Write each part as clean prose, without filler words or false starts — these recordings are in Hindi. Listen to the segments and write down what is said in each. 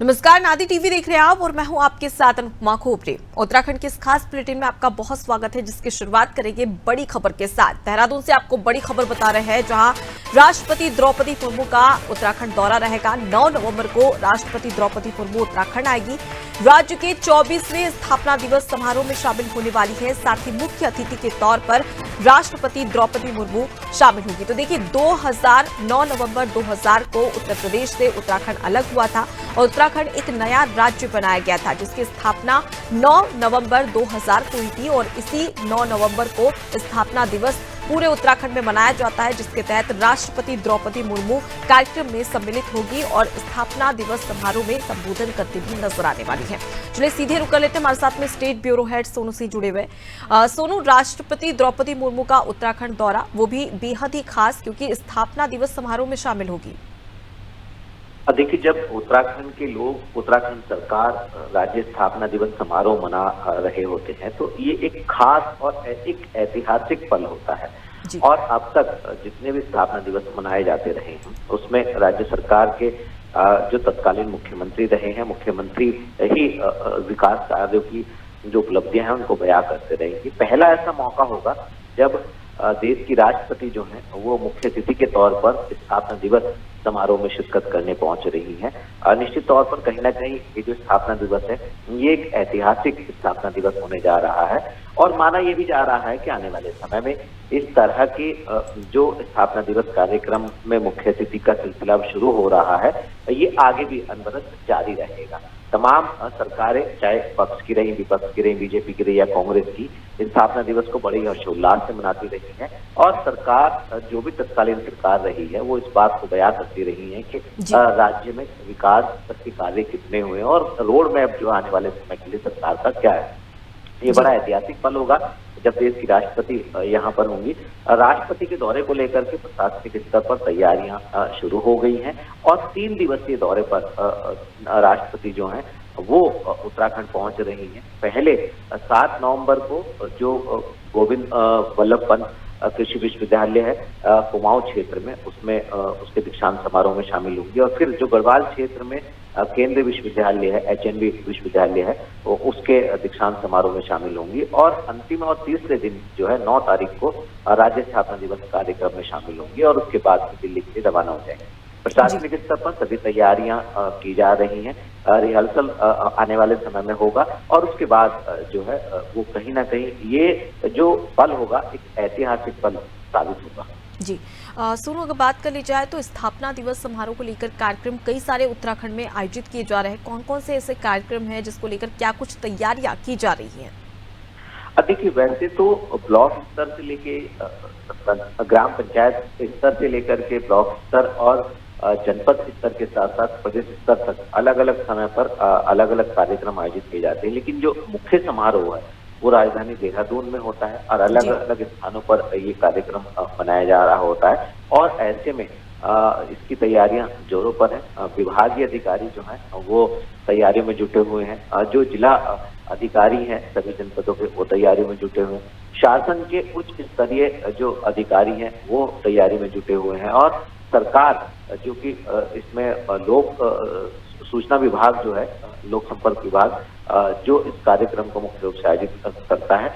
नमस्कार, नादी टीवी देख रहे हैं आप और मैं हूं आपके साथ अनुपमा खोपड़े। उत्तराखंड के इस खास बुलेटिन में आपका बहुत स्वागत है, जिसकी शुरुआत करेंगे बड़ी खबर के साथ। देहरादून से आपको बड़ी खबर बता रहे हैं, जहां राष्ट्रपति द्रौपदी मुर्मू का उत्तराखंड दौरा रहेगा। 9 नवंबर को राष्ट्रपति द्रौपदी मुर्मू उत्तराखंड आएगी। राज्य के 24वें स्थापना दिवस समारोह में शामिल होने वाली है। साथ ही मुख्य अतिथि के तौर पर राष्ट्रपति द्रौपदी मुर्मू शामिल होगी। तो देखिए, 9 नवंबर 2000 को उत्तर प्रदेश से उत्तराखंड अलग हुआ था और उत्तराखंड एक नया राज्य बनाया गया था, जिसकी स्थापना 9 नवंबर 2000 को हुई थी। और इसी 9 नवंबर को स्थापना दिवस पूरे उत्तराखंड में मनाया जाता है, जिसके तहत राष्ट्रपति द्रौपदी मुर्मू कार्यक्रम में सम्मिलित होगी और स्थापना दिवस समारोह में संबोधन करते भी नजर आने वाली है। चलिए सीधे रुक कर लेते हैं, हमारे साथ में state bureau head Sonu Singh जुड़े हुए। सोनू, राष्ट्रपति द्रौपदी मुर्मू का उत्तराखंड दौरा, वो भी बेहद ही खास, क्योंकि स्थापना दिवस समारोह में शामिल होगी। देखिए, जब उत्तराखंड के लोग, उत्तराखंड सरकार राज्य स्थापना दिवस समारोह मना रहे होते हैं, तो ये एक खास और एक ऐतिहासिक पल होता है। और अब तक जितने भी स्थापना दिवस मनाए जाते रहे हैं, उसमें राज्य सरकार के जो तत्कालीन मुख्यमंत्री रहे हैं, मुख्यमंत्री ही विकास कार्यों की जो उपलब्धियां हैं उनको बयां करते रहेंगे। पहला ऐसा मौका होगा जब देश की राष्ट्रपति जो है वो मुख्य अतिथि के तौर पर स्थापना दिवस समारोह में शिरकत करने पहुंच रही है। निश्चित तौर पर कहीं ना कहीं ये जो स्थापना दिवस है, ये एक ऐतिहासिक स्थापना दिवस होने जा रहा है। और माना यह भी जा रहा है कि आने वाले समय में इस तरह के जो स्थापना दिवस कार्यक्रम में मुख्य अतिथि का सिलसिला शुरू हो रहा है, ये आगे भी अनवरत जारी रहेगा। तमाम सरकारें, चाहे पक्ष की रही, विपक्ष की रही, बीजेपी की रही या कांग्रेस की, स्थापना दिवस को बड़े हर्षोल्लास से मनाती रही है। और सरकार, जो भी तत्कालीन सरकार रही है, वो इस बात को बयां करती रही है कि राज्य में विकास के कार्य कितने हुए और रोड मैप जो आने वाले समय के लिए सरकार का क्या है। ये बड़ा ऐतिहासिक पल होगा जब देश की राष्ट्रपति यहाँ पर होंगी। राष्ट्रपति के दौरे को लेकर के प्रशासनिक स्तर पर तैयारियां शुरू हो गई हैं और 3 दिवसीय दौरे पर राष्ट्रपति जो हैं वो उत्तराखंड पहुंच रही हैं। पहले 7 नवंबर को जो गोविंद वल्लभ पंत कृषि विश्वविद्यालय है कुमाऊं क्षेत्र में, उसमें उसके दीक्षांत समारोह में शामिल होंगी। और फिर जो गढ़वाल क्षेत्र में केंद्रीय विश्वविद्यालय है, HNV विश्वविद्यालय है, उसके दीक्षांत समारोह में शामिल होंगी। और अंतिम और तीसरे दिन जो है 9 तारीख को राज्य स्थापना दिवस कार्यक्रम में शामिल होंगी और उसके बाद दिल्ली के लिए रवाना हो जाएंगे। प्रशासनिक स्तर पर सभी तैयारियां की जा रही हैं। रिहर्सल आने वाले समय में होगा और उसके बाद जो है वो कहीं ना कहीं ये जो पल होगा एक ऐतिहासिक पल साबित होगा। जी सोनू, अगर बात कर ली जाए तो स्थापना दिवस समारोह को लेकर कार्यक्रम कई सारे उत्तराखंड में आयोजित किए जा रहे हैं। कौन कौन से ऐसे कार्यक्रम हैं जिसको लेकर क्या कुछ तैयारियां की जा रही हैं? देखिए, वैसे तो ब्लॉक स्तर से लेके ग्राम पंचायत स्तर से लेकर के ब्लॉक स्तर और जनपद स्तर के साथ साथ प्रदेश स्तर तक अलग अलग समय पर अलग अलग कार्यक्रम आयोजित किए जाते हैं। लेकिन जो मुख्य समारोह है वो राजधानी देहरादून में होता है और अलग अलग स्थानों पर ये कार्यक्रम मनाया जा रहा होता है। और ऐसे में इसकी तैयारियां जोरों पर हैं। विभागीय अधिकारी जो हैं वो तैयारियों में जुटे हुए हैं। जो जिला अधिकारी हैं सभी जनपदों के, वो तैयारियों में जुटे हुए हैं। शासन के उच्च स्तरीय जो अधिकारी हैं वो तैयारी में जुटे हुए हैं। और सरकार जो कि इसमें लोक सूचना विभाग जो है, लोक संपर्क विभाग जो इस कार्यक्रम को मुख्य रूप से आयोजित करता है,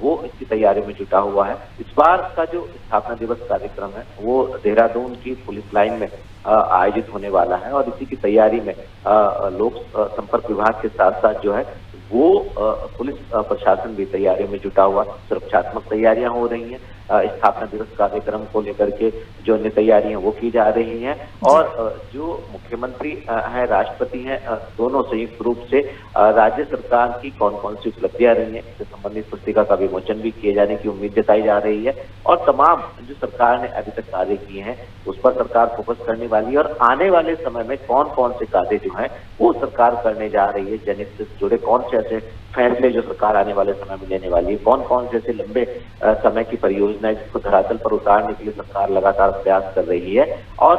वो इसकी तैयारी में जुटा हुआ है। इस बार का जो स्थापना दिवस कार्यक्रम है वो देहरादून की पुलिस लाइन में आयोजित होने वाला है और इसी की तैयारी में लोक संपर्क विभाग के साथ साथ जो है वो पुलिस प्रशासन भी तैयारियों में जुटा हुआ। सुरक्षात्मक तैयारियां हो रही हैं। स्थापना दिवस कार्यक्रम को लेकर के जो अन्य तैयारियां वो की जा रही हैं। और जो मुख्यमंत्री है, राष्ट्रपति हैं, दोनों संयुक्त रूप से राज्य सरकार की कौन कौन सी उपलब्धियां रही हैं इससे संबंधित पुस्तिका का विमोचन भी किए जाने की उम्मीद जताई जा रही है। और तमाम जो सरकार ने अभी तक कार्य किए हैं उस पर सरकार फोकस करने वाली है। और आने वाले समय में कौन कौन से कार्य जो है वो सरकार करने जा रही है, जनहित से जुड़े कौन से ऐसे फैसले जो सरकार आने वाले समय में लेने वाली है, कौन कौन से ऐसे लंबे समय की परियोजना है जिसको धरातल पर उतारने के लिए सरकार लगातार प्रयास कर रही है। और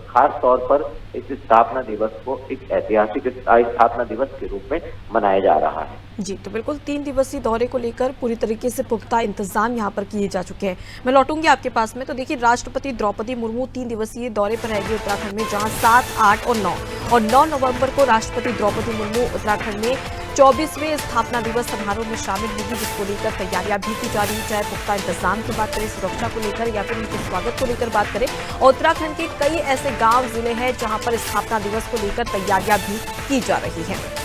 खास तौर पर इस स्थापना दिवस को एक ऐतिहासिक स्थापना दिवस के रूप में मनाया जा रहा है। जी, तो बिल्कुल 3 दिवसीय दौरे को लेकर पूरी तरीके से पुख्ता इंतजाम यहाँ पर किए जा चुके हैं। मैं लौटूंगी आपके पास में। तो देखिए, राष्ट्रपति द्रौपदी मुर्मू 3 दिवसीय दौरे पर रहेगी उत्तराखंड में, जहां 7, 8 और 9 नवंबर को राष्ट्रपति द्रौपदी मुर्मू उत्तराखंड में 24वें स्थापना दिवस समारोह में शामिल होगी, जिसको लेकर तैयारियां भी की जा रही है। चाहे पुख्ता इंतजाम की बात करें, सुरक्षा को लेकर, या फिर उनके स्वागत को लेकर बात करें। उत्तराखंड के कई ऐसे गाँव जिले हैं जहाँ पर स्थापना दिवस को लेकर तैयारियां भी की जा रही है।